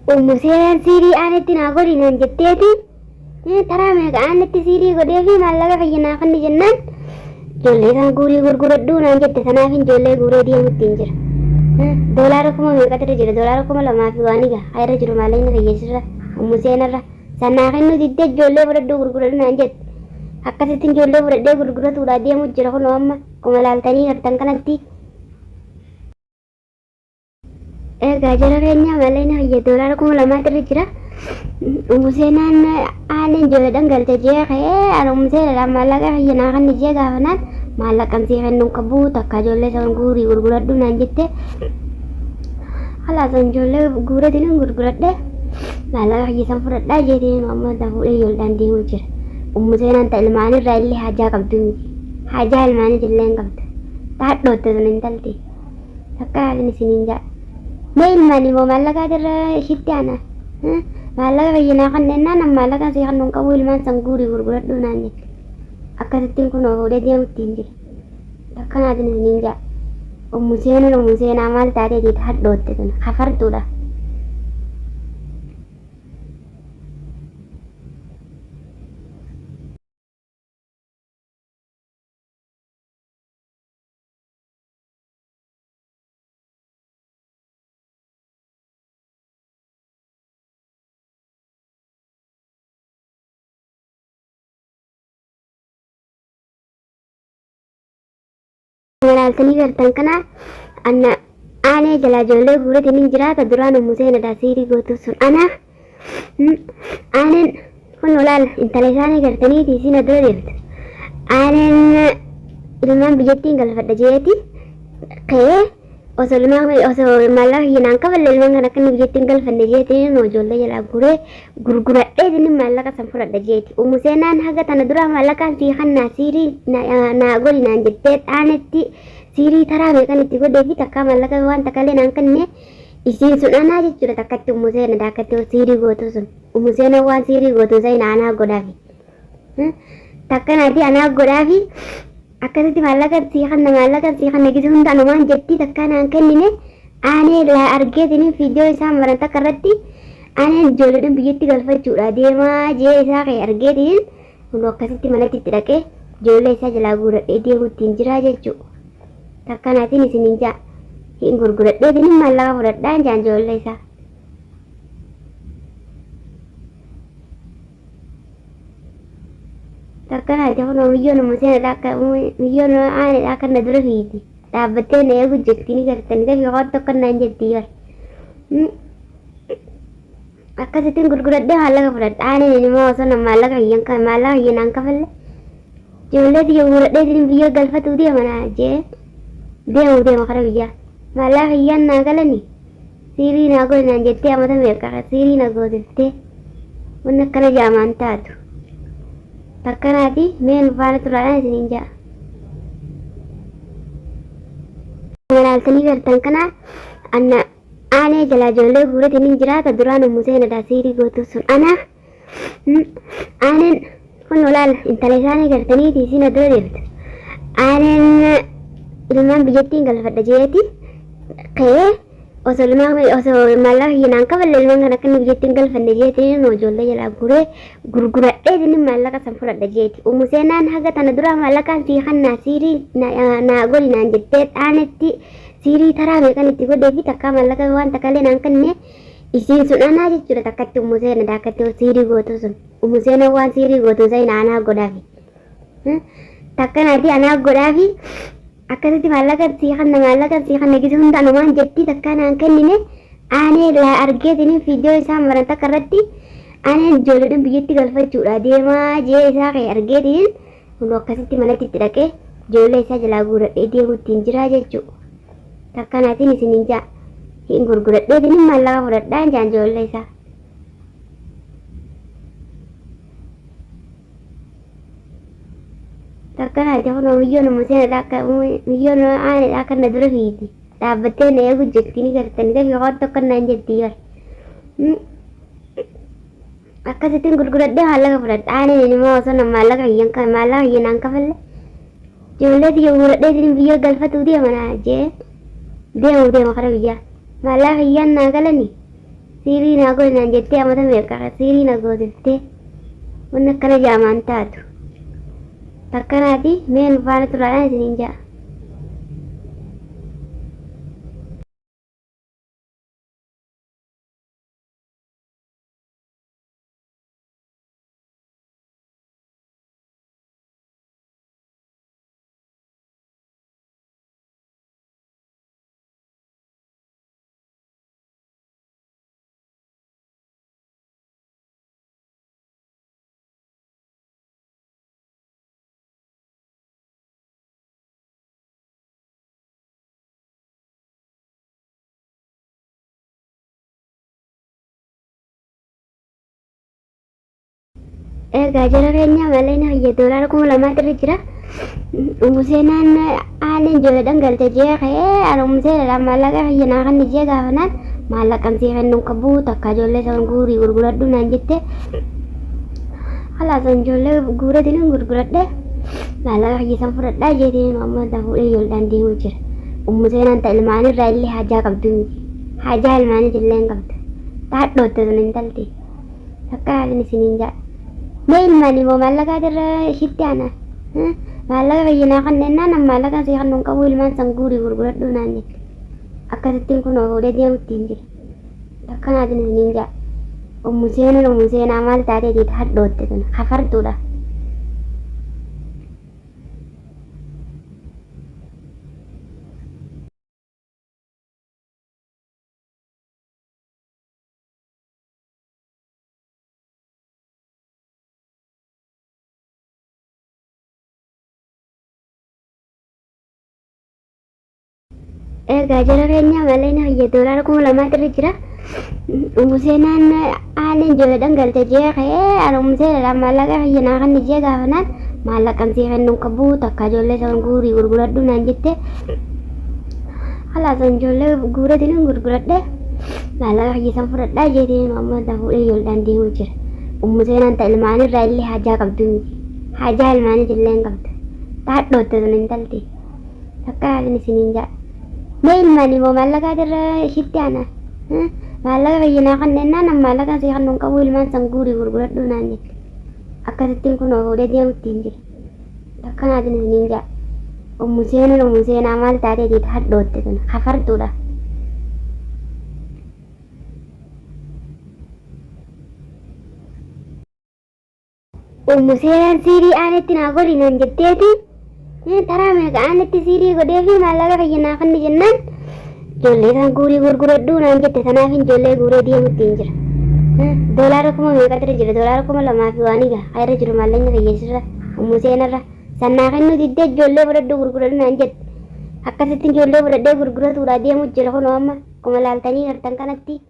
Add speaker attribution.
Speaker 1: Umuseen siirii aanetti naa godhi naan jetteeti. Taraa meeqa aanetti siirii godhee fi maallaqa fayyinaa kan jennaan. Ijoollee kan guurii gurguradhuu naan jette sanaaf ijoollee guuree deemutti hin jira. Doolaara kuma meeqatu irra jira? Doolaara kuma lamaa fi waan egaa haa irra jiru maallaqni fayyeessirra umuseen irra. Sanaa kennu diddee ijoollee fudhadhuu gurguradhu naan jette. Akkasitti ijoollee fudhadhee gurguratuudhaa deemu jira kun amma kuma laaltanii gartan kanatti. Egaa jara keenya maallaqni fayye doolaara kuma lamaatu irra jira. Umuseenaan aaneen ijoolleedhaan galte jee ka'ee ani umuseenadhaan maallaqa fayyanaa kan jee gaafanaan maallaqan sii kennuun qabu takka ijoollee san guurii gurguradhu naan jette. Halaasan ijoollee guuratiin gurguradhe maallaqa fayyisan fudhadhaa jeetiin amma fuudhee ijoolleedhaan deemu jira. Umuseenaan ta ilmaanirraa illee hajaa qabdu miti. Hajaa ilmaaniit illee hin qabdu. Taadhootte sun hin talte. Takka yaalin isiniin jaa. Mee ilmaanii moo maallaqaatirra ishitti aana. Maallaqa fayyinaa kanneenaan maallaqa sii kennuun qabu ilmaan san guurii gurguradhu naan jette. Akkasittiin kun fuudhee deemutti hin jira. Takka naatin isiniin jaa. Umuseenaa maal taateeti taadhootte sun hafartuudha. Malaaltanii gartan kana anna aanee jalaa ijoollee guuratiin hin jiraata duraan umuseenadhaa siirii gootu sun ana aaneen kun olaal intala isaanii gartaniiti isin dura deemtu aaneen ilmaan biyyattiin galfadha jeeti ka'ee osoo maallaqa fayyinaan qaballe ilmaan kan akka inni biyyattiin galfanne jeetiin noo ijoollee jalaa guuree gurguradhee isin maallaqa san fudhadha jeeti umuseenaan haga tana dura maallaqaan sii kannaa siirii naa godhi naan jettee aanetti siirii taraa meeqan itti godhee fi takka maallaqa waan takkaillee naan kenne isiin sun anaa jechuudha takkatti umuseena daakatti siirii gootu sun umuseena waan siirii gootu sayin anaa godhaafi takka naati anaa godhaafi akkasitti maallaqa sii kanna gisi hunda anumaan jetti takka naan kennine aanee laa argeetini fiidiyoo isaa maran takka irratti aaneen ijoolleedhaan biyyatti galfachuudha deemaa jee isaa ka'e argeetiniin kun akkasitti manatti itti dhaqee ijoollee isaa jalaa guuradhee deemuutti hin jiraa jechuudha. Takka naatiin isiniin jaa hin gurguradheetiniin maallaqa fudhadhaan jaan ijoollee isaa. Takka naati kun miyyoon miyyoon aanedhaa kan na dura fiiti dhaabbattee na eegu jetti ni gartanii tafi qoottu akka naan jetti bar. Akkasittiin gurguradhee maallaqa fudhadha aaneen immoo osoo na maallaqa hiyyanaan kafalle ijoollee xiyya gurguradheetiin biyya galfatuu deemanaa jee deema kara biyyaa maallaqa hiyyaan naa galani siirii naa godhi naan jettee amata meeqa siirii na gootiftee wanni akkana jaamaan taatu. Takka naati meen faana turaadhaan isiniin jaa. Malaaltanii gartan kana anna aanee jalaa ijoollee guuratiin hin jiraata duraan umuseenadhaa siirii gootu sun ana aaneen kun olaal intala isaanii gartaniiti isin dura deemtu aaneen ilmaan biyyattiin galfadha jeeti ka'ee osoo maallaqa fayyinaan qaballe ilmaan kan akka inni biyyattiin galfanne jeetiin noo ijoollee jalaa guuree gurguradheetiniin maallaqa san fudhadha jeeti umuseenaan haga tana dura maallaqaan sii kannaa siirii naa godhi naan jettee aanetti siirii taraa meeqan itti godhee fi takka maallaqa waan takkaillee naan kenne isiin sun anaa jechuudha takkatti umuseena daakatti siirii gootu sun umuseena waan siirii gootu sayin anaa godhaafi takka naati anaa godhaafi akkasitti maallaqa sii kanna gisi hunda anumaan jetti takka naan kennine aanee laa argeetiniin fiidiyoo isaa maran takka irratti aaneen ijoolleedhaan biyyatti galfachuudha deemaa jee isaa ka'e argeetiniin kun akkasitti manatti itti dhaqee ijoollee isaa jalaa guuradhee deemuutti hin jiraa jechuudha. Takka naatiin isiniin jaa hin gurguradheetiniin maallaqa fudhadhaan jaan ijoollee isaa. Takka naati kun miyyoon miyyoon aanedhaa kan na dura fiiti dhaabbattee na eegu jetti ni gartanii tafi qoottu akka naan jetti bar. Akkasittiin gurguradhee maallaqa fudhadha aaneen immoo osoo na maallaqa hiyyanaan kafalle ijoollee xiyya gurguradheetiin biyya galfatuu deemanaa jee deema kara biyyaa maallaqa hiyyaan naa galani siirii naa godhi naan jettee amata meeqa siirii na gootiftee wanni akkana jaamaan taatu takkanaati mee nu faana turaadhaan isiniin ja'a. Gaajara keenya malee na hiyya doolaara 2000 irra jira. Museenaan haaleen ijoolleedhaan galte jee ka'ee ani museenadhaan maallaqa hiyya naa kan jee gaafanaan maallaqan sii kennuun qabu takka ijoollee san guurii gurguradhu naan jette. Halaasan ijoollee guuratiin gurguradhe maallaqa hiyya san fudhadhaa jeetiin amma fuudhee ijoolleedhaan deemuu jira. Museenaan ta'a ilmaanirraa illee hajaa qabdu miti. Hajaa ilmaanii illee hin qabdu. Taadhootte sun hin talti. Takka haalin isiniin ja'a. Mee ilmaanii moo maallaqa irra ishitti ana maallaqa fayyinaa kanneenaan maallaqa sii kennuun qabu ilmaan san guurii gurguradhu naan jette akkasittiin kun fuudhee deemutti hin jira akkanaatiin isiniin ja'a museenaa maal taatee jiite hadhootte sun hafartuudha. Gaajara keenya malee na hiyya doolaara 2000 irra jira. Museenaan haaleen ijoolleedhaan galte jee ka'ee ani museenadhaan maallaqa hiyya naa kan jee gaafanaan maallaqan sii kennuun qabu takka ijoollee san guurii gurguradhu naan jette. Halaasan ijoollee guuratiin gurguradhe maallaqa hiyya san fudhadhaa jeetiin amma fuudhee ijoolleedhaan deemuu jira. Museenaan ta'a ilmaanirraa illee hajaa qabdu miti. Hajaa ilmaanii illee hin qabdu. Taadhootte sun hin talti. Takka haalin isiniin ja'a. Mee ilmaanii moo maallaqa irra ishitti ana maallaqa fayyinaa kanneenaan maallaqa sii kennuun qabu ilmaan san guurii gurguradhu naan jette akkasittiin kun fuudhee deemutti hin jira akkanaatiin isiniin ja'a. Museenaa maal taatee jiite hadhootte sun hafartuudha. Museenaan siirii aanetti naa godhi naan jetteeti. Taraa meeqa aanetti siirii godhee fi maallaqa fayyinaa kan jennaan ijoollee san guurii gurguradhu naan jette sanaaf ijoollee guuree deemutti hin jira. Doolaara 1000 irra jira doolaara 2000 fi waan egaa irra jiru maallaqni fayyeessirra museenarra sannaa kennu diddee ijoollee fudhadhu gurguradhu naan jette akkasitti ijoollee fudhadhee gurguratuudhaa deemu jira kunoo amma akkuma laaltanii gartan kanatti.